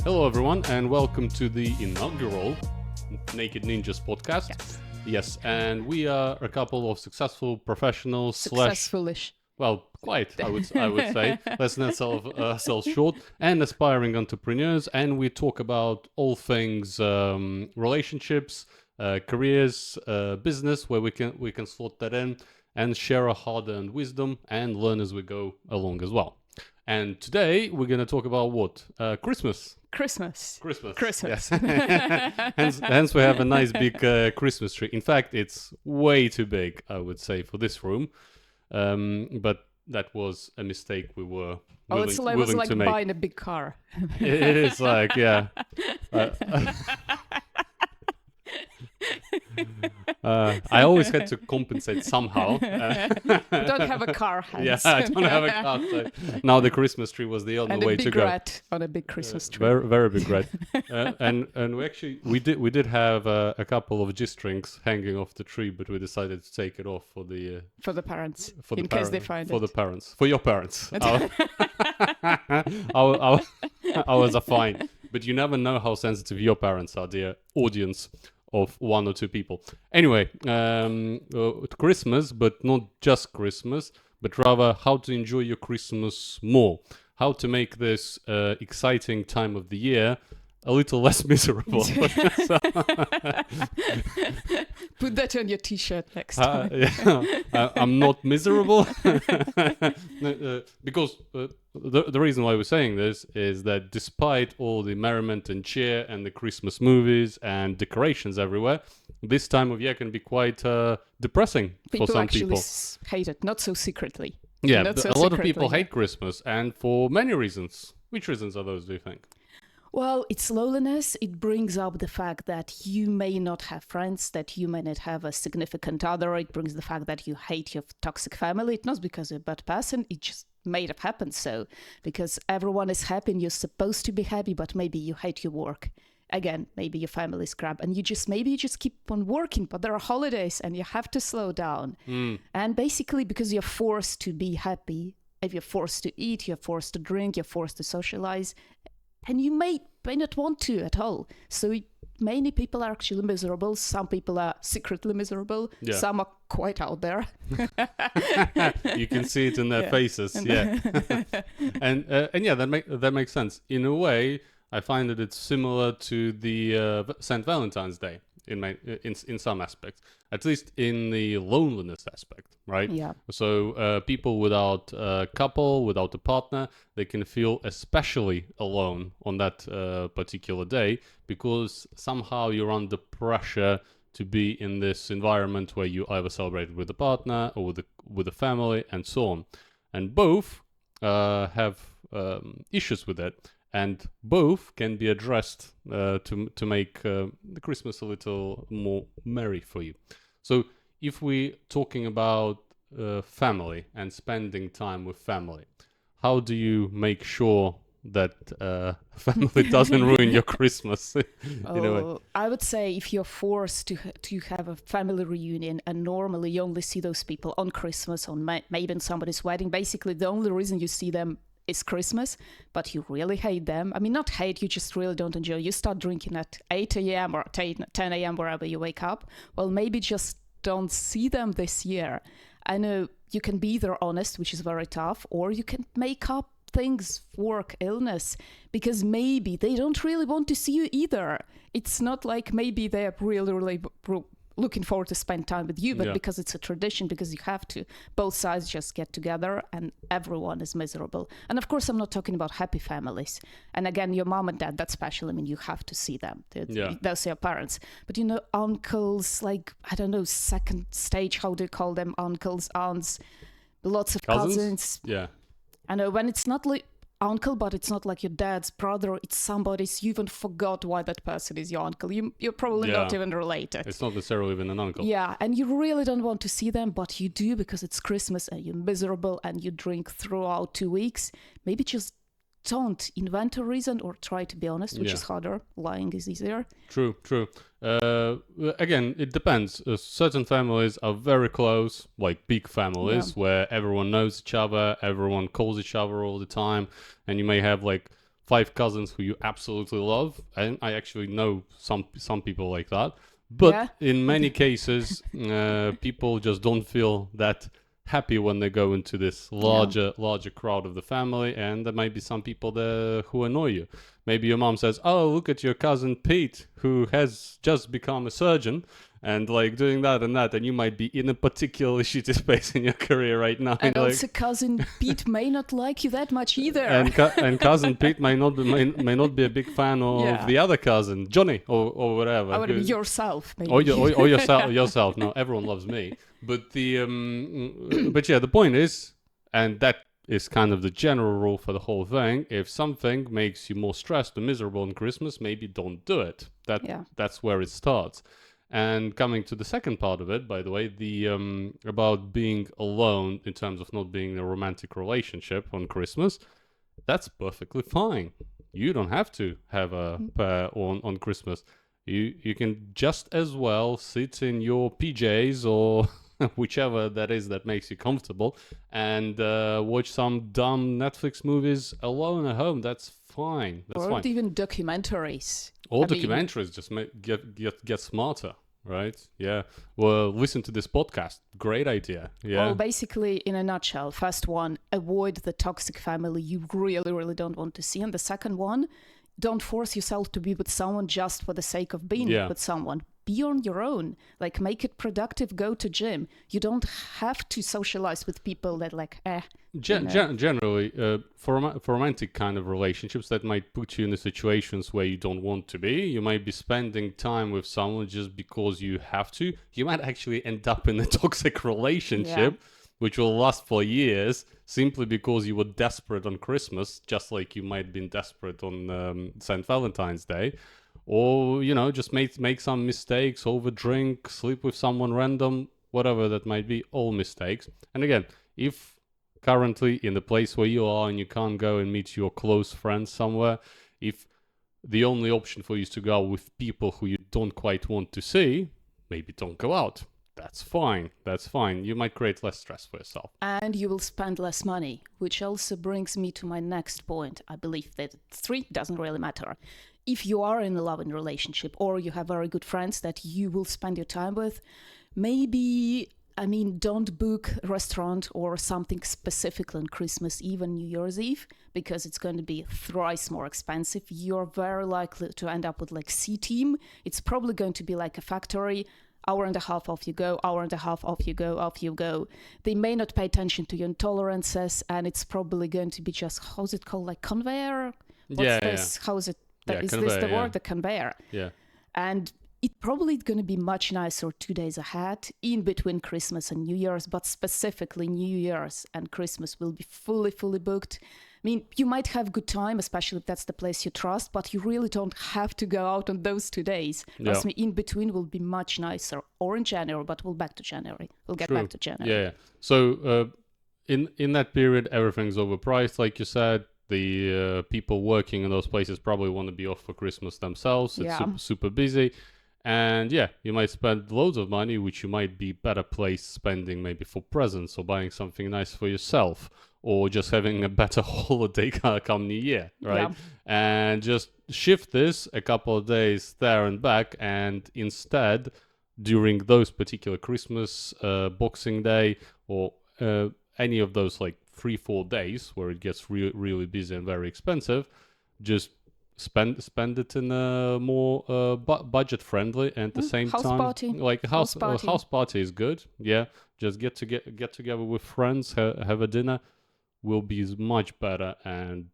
Hello, everyone, and welcome to the inaugural Naked Ninjas podcast. Yes, and we are a couple of successful professionals. Successful-ish. Well, quite, I would say. Let's not sell ourselves short. And aspiring entrepreneurs, and we talk about all things relationships, careers, business, where we can slot that in and share our hard-earned wisdom and learn as we go along as well. And today we're going to talk about what? Christmas. Christmas. Yes. hence we have a nice big Christmas tree. In fact, it's way too big, I would say, for this room. But that was a mistake we were willing It to was like make. buying a big car. It is like, yeah. I always had to compensate somehow. You don't have a car, Hans. Yeah, I don't have a car. So now the Christmas tree was the only way to go. And a big rat on a big Christmas tree. Very, very big rat. And we did have a couple of G-strings hanging off the tree, but we decided to take it off for the parents, in case they find for it. the parents, for your parents. Ours are fine, but you never know how sensitive your parents are, dear audience of one or two people. Anyway, Christmas, but not just Christmas, but rather how to enjoy your Christmas more. How to make this exciting time of the year a little less miserable. Put that on your t-shirt next time. I'm not miserable. Because the reason why we're saying this is that despite all the merriment and cheer and the Christmas movies and decorations everywhere, this time of year can be quite depressing for some people. People actually hate it, not so secretly. Yeah, a lot of people hate Christmas, and for many reasons. Which reasons are those, do you think? Well, it's loneliness. It brings up the fact that you may not have friends, that you may not have a significant other. It brings the fact that you hate your toxic family. It's not because you're a bad person. It just made have happened so. Because everyone is happy and you're supposed to be happy, but maybe you hate your work. Again, maybe your family is crap. And you just keep on working, but there are holidays and you have to slow down. And basically because you're forced to be happy, if you're forced to eat, you're forced to drink, you're forced to socialize, and you may not want to at all. So many people are actually miserable. Some people are secretly miserable. Yeah. Some are quite out there. You can see it in their faces. Yeah. and yeah, that makes sense. In a way, I find that it's similar to the St. Valentine's Day in some aspects, at least in the loneliness aspect, right? Yeah. So people without a couple, without a partner, they can feel especially alone on that particular day because somehow you're under pressure to be in this environment where you either celebrate with a partner or with a family and so on. And both have issues with it. And both can be addressed to make the Christmas a little more merry for you. So if we're talking about family and spending time with family, how do you make sure that family doesn't ruin your Christmas? I would say if you're forced to have a family reunion and normally you only see those people on Christmas, on maybe in somebody's wedding, basically the only reason you see them is Christmas, but you really hate them. I mean, not hate, you just really don't enjoy. You start drinking at 8 a.m. or 10 a.m. wherever you wake up. Well, maybe just don't see them this year. I know you can be either honest, which is very tough, or you can make up things, work, illness, because maybe they don't really want to see you either. It's not like maybe they're really looking forward to spend time with you, but because it's a tradition, because you have to, both sides just get together and everyone is miserable. And of course, I'm not talking about happy families. And again, your mom and dad, that's special. I mean, you have to see them. Those are your parents. But, uncles, like, I don't know, second stage, how do you call them? Uncles, aunts, lots of cousins. Yeah. I know when it's not like uncle, but it's not like your dad's brother, it's somebody's, you even forgot why that person is your uncle. You're probably not even related. It's not necessarily even an uncle. Yeah, and you really don't want to see them, but you do because it's Christmas and you're miserable and you drink throughout 2 weeks. Maybe just don't invent a reason or try to be honest, which is harder. Lying is easier. True. Again, it depends. Certain families are very close, like big families, where everyone knows each other, everyone calls each other all the time, and you may have like 5 cousins who you absolutely love, and I actually know some people like that. Yeah. But in many cases, people just don't feel that happy when they go into this Yeah. larger crowd of the family, and there might be some people there who annoy you. Maybe your mom says, "Oh, look at your cousin Pete, who has just become a surgeon." And like doing that and that, and you might be in a particularly shitty space in your career right now. And like, also, cousin Pete may not like you that much either. and cousin Pete may not be a big fan of Yeah. the other cousin Johnny or whatever. I would be who- yourself, maybe. or yourself. No, everyone loves me. But but yeah, the point is, and that is kind of the general rule for the whole thing. If something makes you more stressed or miserable on Christmas, maybe don't do it. Yeah. That's where it starts. And coming to the second part of it, by the way, the about being alone in terms of not being in a romantic relationship on Christmas, that's perfectly fine. You don't have to have a pair on Christmas. You can just as well sit in your PJs or whichever that is that makes you comfortable and watch some dumb Netflix movies alone at home. That's fine. That's Or fine. even documentaries. All I mean- documentaries just get smarter, right? Yeah. Well, listen to this podcast. Great idea. Yeah. Well, basically, in a nutshell, first one, avoid the toxic family you really, really don't want to see. And the second one, don't force yourself to be with someone just for the sake of being Yeah. with someone. Be on your own. Like, make it productive. Go to gym. You don't have to socialize with people that like, Generally, for romantic kind of relationships, that might put you in the situations where you don't want to be. You might be spending time with someone just because you have to. You might actually end up in a toxic relationship, which will last for years, simply because you were desperate on Christmas, just like you might have been desperate on St. Valentine's Day. Or, just make some mistakes, overdrink, sleep with someone random, whatever that might be, all mistakes. And again, if currently in the place where you are and you can't go and meet your close friends somewhere, if the only option for you is to go out with people who you don't quite want to see, maybe don't go out. That's fine. That's fine. You might create less stress for yourself. and you will spend less money, which also brings me to my next point. I believe that 3 doesn't really matter. If you are in a loving relationship or you have very good friends that you will spend your time with, maybe, don't book a restaurant or something specific on Christmas Eve and New Year's Eve, because it's going to be thrice more expensive. You're very likely to end up with like C-team. It's probably going to be like a factory. Hour and a half, off you go, hour and a half, off you go. They may not pay attention to your intolerances, and it's probably going to be just, how's it called, like conveyor? What's this? How is it? Is this the word? The conveyor. Yeah. And it probably going to be much nicer 2 days ahead, in between Christmas and New Year's, but specifically New Year's and Christmas will be fully booked. You might have good time, especially if that's the place you trust, but you really don't have to go out on those 2 days. Yeah. In between will be much nicer, or in January, but we'll back to January. We'll get back to January. Yeah. So in that period, everything's overpriced, like you said. The people working in those places probably want to be off for Christmas themselves. It's super busy. And yeah, you might spend loads of money, which you might be better placed spending maybe for presents or buying something nice for yourself, or just having a better holiday come New Year, right? Yeah. And just shift this a couple of days there and back, and instead, during those particular Christmas, Boxing Day, or any of those like 3-4 days where it gets really busy and very expensive, just spend it in a more budget friendly, and at the same house time party. like a House party. house party is good. Yeah, just get together with friends, have a dinner, will be much better. And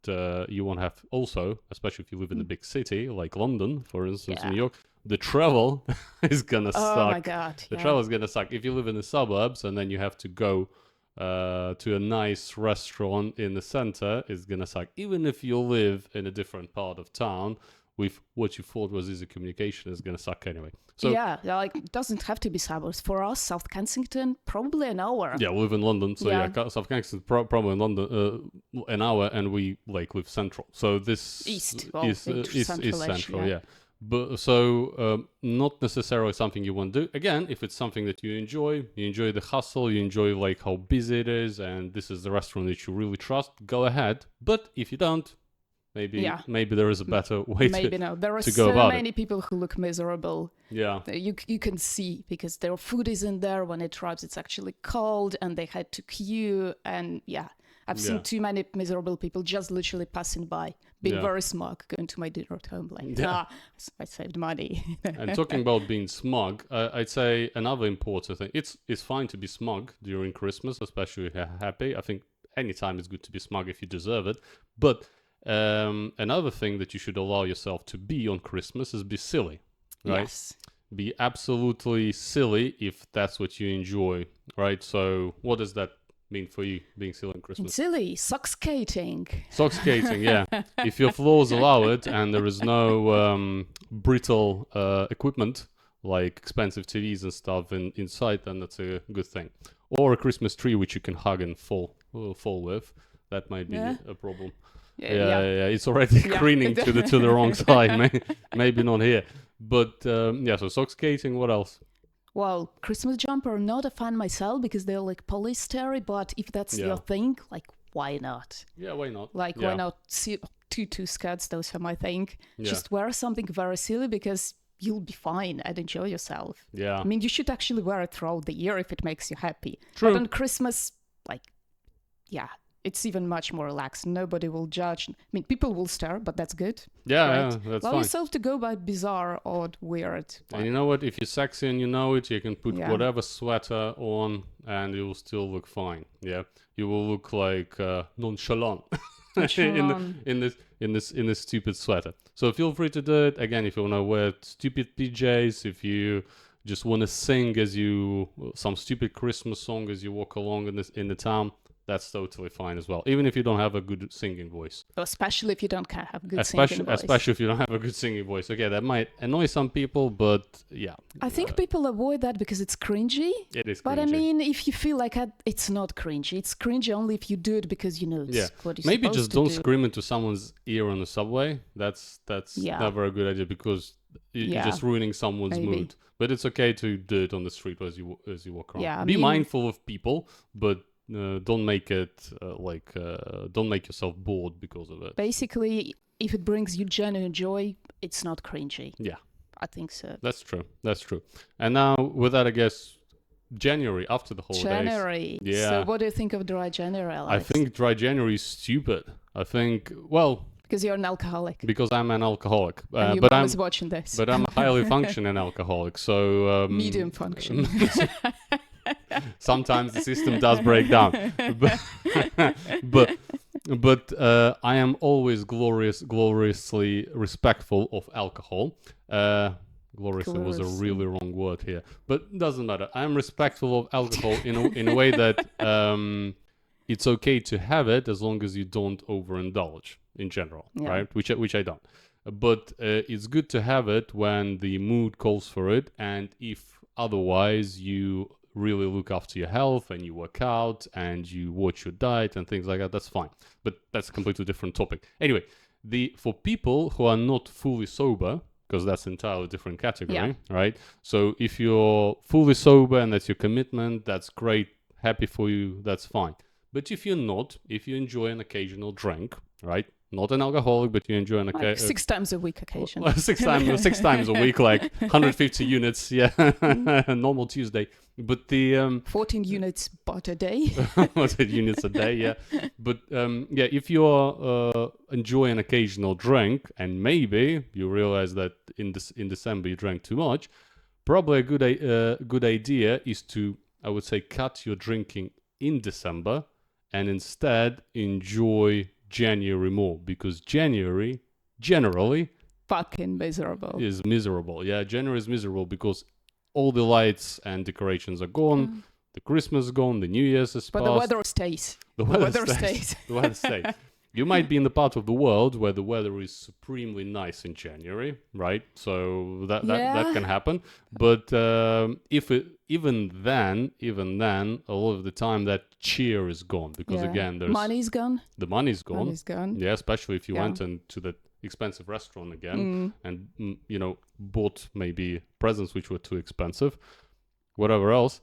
you won't have, also, especially if you live in a big city like London, for instance, New York, the travel is gonna suck. Oh my god. The travel is gonna suck. If you live in the suburbs and then you have to go to a nice restaurant in the center, is gonna suck. Even if you live in a different part of town, with what you thought was easy communication, is gonna suck anyway. So it doesn't have to be suburbs. For us, South Kensington, probably an hour. yeah, we live in London, so South Kensington probably in London an hour, and we live central. So this East central, yeah. But so not necessarily something you want to do. Again, if it's something that you enjoy the hustle, you enjoy like how busy it is, and this is the restaurant that you really trust, go ahead. But if you don't, Maybe Yeah. maybe there is a better way Maybe no. There are to go so about many people who look miserable. Yeah. You can see because their food isn't there when it arrives. It's actually cold, and they had to queue. And yeah, I've Yeah. seen too many miserable people just literally passing by, being Yeah. very smug, going to my dinner at home like, Yeah. I saved money. And talking about being smug, I'd say another important thing. It's fine to be smug during Christmas, especially if you're happy. I think anytime it's good to be smug if you deserve it. But another thing that you should allow yourself to be on Christmas is be silly, right? Yes. Be absolutely silly if that's what you enjoy, right? So what does that mean for you, being silly on Christmas? Silly, sock skating. Sock skating, yeah. If your floors allow it and there is no brittle equipment like expensive TVs and stuff inside, then that's a good thing. Or a Christmas tree which you can hug and fall with. That might be a problem. Yeah. It's already careening to the wrong side. Maybe not here. But so sock skating. What else? Well, Christmas jumper, not a fan myself because they're like polyester, but if that's your thing, like, why not? Yeah, why not? Like, why not see tutu skirts? Those are my thing. Yeah. Just wear something very silly because you'll be fine and enjoy yourself. Yeah. I mean, you should actually wear it throughout the year if it makes you happy. True. But on Christmas, like, it's even much more relaxed. Nobody will judge. I mean, people will stare, but that's good. Yeah, right? that's Allow fine. yourself to go by bizarre, odd, weird. And you know what? If you're sexy and you know it, you can put whatever sweater on, and you will still look fine. Yeah, you will look like nonchalant in this stupid sweater. So feel free to do it. Again, if you want to wear stupid PJs, if you just want to sing some stupid Christmas song as you walk along in the town, that's totally fine as well. Even if you don't have a good singing voice. Especially if you don't have good singing voice. Especially if you don't have a good singing voice. Okay, that might annoy some people, but yeah. I think people avoid that because it's cringy. It is cringy. But I mean, if you feel like it's not cringy. It's cringy only if you do it because you know it's what you're Maybe supposed just to don't do. scream into someone's ear on the subway. That's never a good idea because you're just ruining someone's mood. But it's okay to do it on the street as you walk around. Yeah, Be mindful of people, but don't make it don't make yourself bored because of it. Basically, if it brings you genuine joy, it's not cringy. Yeah, I think so. That's true. And now with that, I guess January after the holidays. January. Yeah. So what do you think of dry January, Alex? I think dry January is stupid. I think because you're an alcoholic. Because I'm an alcoholic. And your mom is watching this. But I'm a highly functioning alcoholic. So medium function. Sometimes the system does break down, but I am always gloriously respectful of alcohol. Gloriously was a really wrong word here, but doesn't matter. I am respectful of alcohol in a way that it's okay to have it as long as you don't overindulge in general, right? Which I don't. But it's good to have it when the mood calls for it, and if otherwise you really look after your health and you work out and you watch your diet and things like that, that's fine. But that's a completely different topic. Anyway, for people who are not fully sober, because that's an entirely different category, right? So if you're fully sober and that's your commitment, that's great, happy for you, that's fine. But if you're not, if you enjoy an occasional drink, right? Not an alcoholic, but you enjoy an occasion. 6 times a week occasionally. Six times a week, like 150 units, normal Tuesday. But the 14 units but a day. 14 units a day, yeah. But if you're enjoying an occasional drink, and maybe you realize that in December you drank too much, probably a good idea is to, I would say, cut your drinking in December and instead enjoy January more, because January generally fucking miserable. Is miserable. Yeah, January is miserable because all the lights and decorations are gone. The Christmas is gone. The New Year's is but passed. The weather stays. The weather stays. You might be in the part of the world where the weather is supremely nice in January, right? So that can happen. But even then, a lot of the time that cheer is gone because again, there's money's gone. The money's gone. Money's gone. Yeah, especially if you went into the expensive restaurant again and bought maybe presents which were too expensive, whatever else.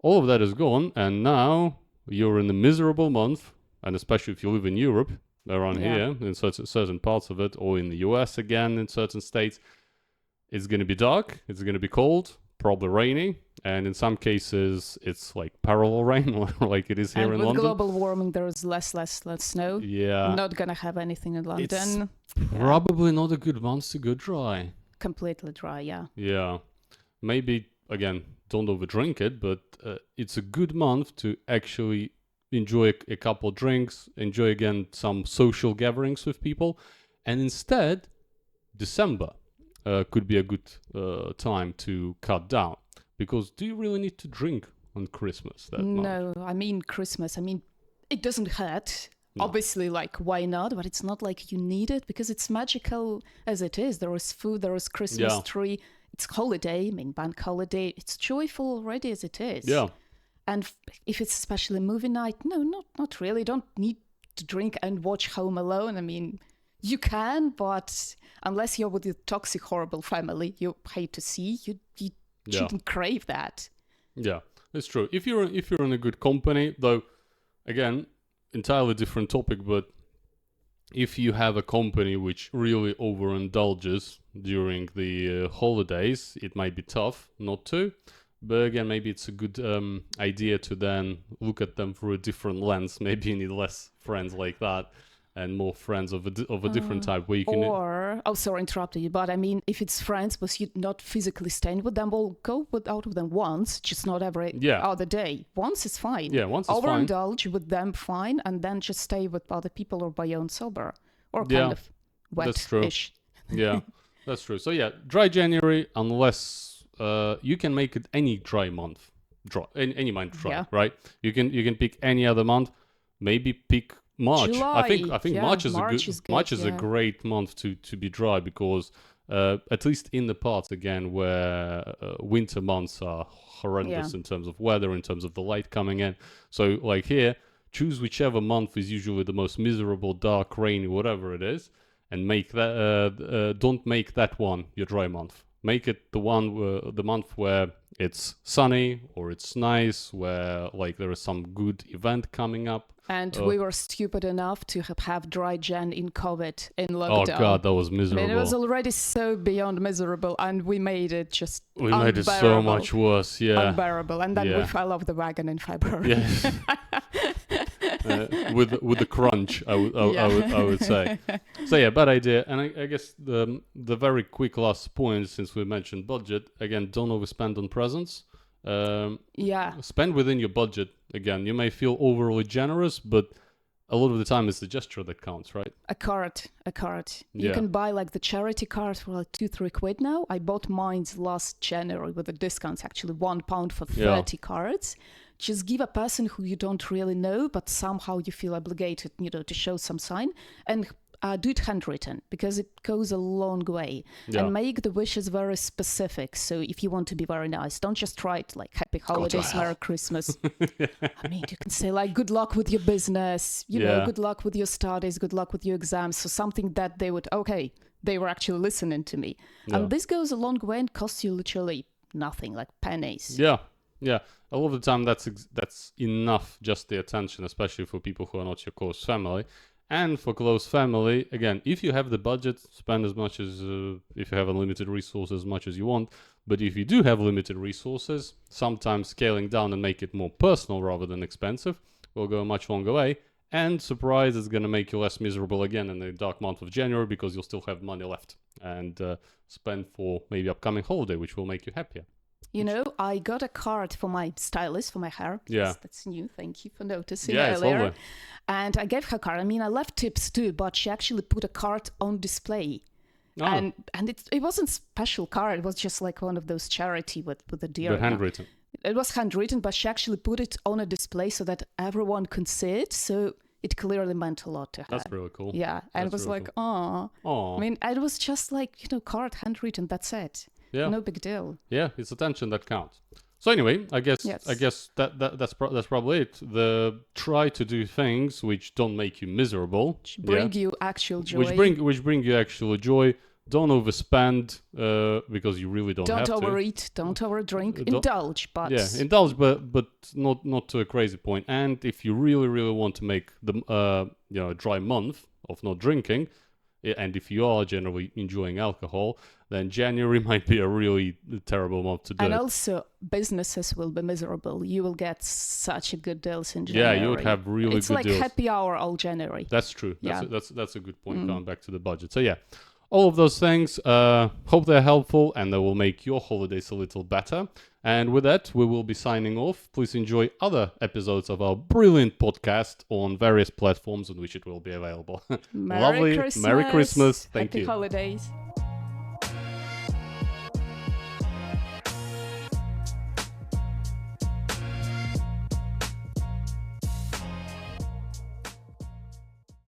All of that is gone, and now you're in a miserable month. And especially if you live in Europe, around Yeah. here in certain parts of it, or in the US again in certain states. It's going to be dark, it's going to be cold, probably rainy, and in some cases it's like parallel rain, like it is here And in with London. global warming, there is less snow. Yeah, Not gonna have anything in London. probably not a good month to go dry. Completely dry, yeah. Yeah, maybe again, don't overdrink it, but it's a good month to actually enjoy a couple drinks, enjoy again some social gatherings with people, and instead, December could be a good time to cut down. Because do you really need to drink on Christmas that much? No, I mean Christmas. I mean, it doesn't hurt. No. Obviously, like, why not? But it's not like you need it because it's magical as it is. There is food, there is Christmas Yeah. tree. It's holiday, I mean, bank holiday. It's joyful already as it is. Yeah. And if it's especially movie night, no, not really. Don't need to drink and watch Home Alone. I mean, you can, but unless you're with your toxic, horrible family you hate to see, you Yeah. shouldn't crave that. Yeah, it's true. If you're in a good company, though, again, entirely different topic. But if you have a company which really overindulges during the holidays, it might be tough not to. But again, maybe it's a good idea to then look at them through a different lens. Maybe you need less friends like that, and more friends of a different type. Where you can, Or, oh, sorry, interrupted you, but I mean, if it's friends, but you're not physically staying with them, well, go out with them once, just not every other day. Once is fine. Yeah, once is fine. Overindulge with them, fine, and then just stay with other people or by your own sober. Or Yeah, kind of that's true. wet-ish. Yeah, that's true. So yeah, dry January, unless you can make it any dry month, any month dry, Yeah. right? You can pick any other month. Maybe pick March. July, I think yeah, March is March is good, March is a yeah. great month to be dry because at least in the parts again where winter months are horrendous in terms of weather, in terms of the light coming in. So like here, choose whichever month is usually the most miserable, dark, rainy, whatever it is, and make that. Don't make that one your dry month. Make it the month where it's sunny or it's nice, where like there is some good event coming up. And we were stupid enough to have dry Jan in COVID, in lockdown. Oh god, that was I miserable. mean, it was already so beyond miserable, and we made it just Made it so much worse, yeah. unbearable. And then we Yeah. fell off the wagon in February. Yeah. With the crunch, I would say. So yeah, bad idea. And I guess the very quick last point, since we mentioned budget, again, don't overspend on presents. Yeah. Spend within your budget. Again, you may feel overly generous, but a lot of the time it's the gesture that counts, right? A card. You Yeah. can buy like the charity card for like 2-3 quid now. I bought mine last January with a discount, actually £1 for 30 cards. Just give a person who you don't really know, but somehow you feel obligated, to show some sign, and do it handwritten because it goes a long way. Yeah. And make the wishes very specific. So if you want to be very nice, don't just write like Happy Holidays, Merry Christmas. I mean, you can say like good luck with your business, good luck with your studies, good luck with your exams. So something that they were actually listening to me. Yeah. And this goes a long way and costs you literally nothing, like pennies. Yeah. A lot of the time, that's enough, just the attention, especially for people who are not your close family. And for close family, again, if you have the budget, spend as much as, if you have unlimited resources, as much as you want. But if you do have limited resources, sometimes scaling down and make it more personal rather than expensive will go a much longer way. And surprise, it's going to make you less miserable again in the dark month of January because you'll still have money left and spend for maybe upcoming holiday, which will make you happier. I got a card for my stylist for my hair. Yeah. That's new. Thank you for noticing Yeah, it's earlier. lovely. And I gave her a card. I mean, I left tips too, but she actually put a card on display. Oh, And it wasn't special card. It was just like one of those charity with a deer. but handwritten. It was handwritten, but she actually put it on a display so that everyone could see it. So it clearly meant a lot to her. That's really cool. Yeah. And it That's was really like, oh. Oh, I mean, it was just like, card handwritten. That's it. yeah. No big deal. Yeah, it's attention that counts. So anyway, I guess that's probably it. Try to do things which don't make you miserable, Bring you actual joy. which bring you actual joy. Don't overspend because you really don't have Don't to. overeat, don't overdrink. Don't- Indulge, but Indulge, but not to a crazy point. And if you really want to make the dry month of not drinking, and if you are generally enjoying alcohol, then January might be a really terrible month to do And it. also, businesses will be miserable. You will get such a good deals in Yeah, January. you would have really it's good like deals. happy hour all January. That's true. Yeah. That's a good point. Coming back to the budget. So yeah, all of those things. Hope they're helpful and they will make your holidays a little better. And with that, we will be signing off. Please enjoy other episodes of our brilliant podcast on various platforms on which it will be available. Merry Lovely. Christmas. Merry Christmas. Thank Happy you. holidays.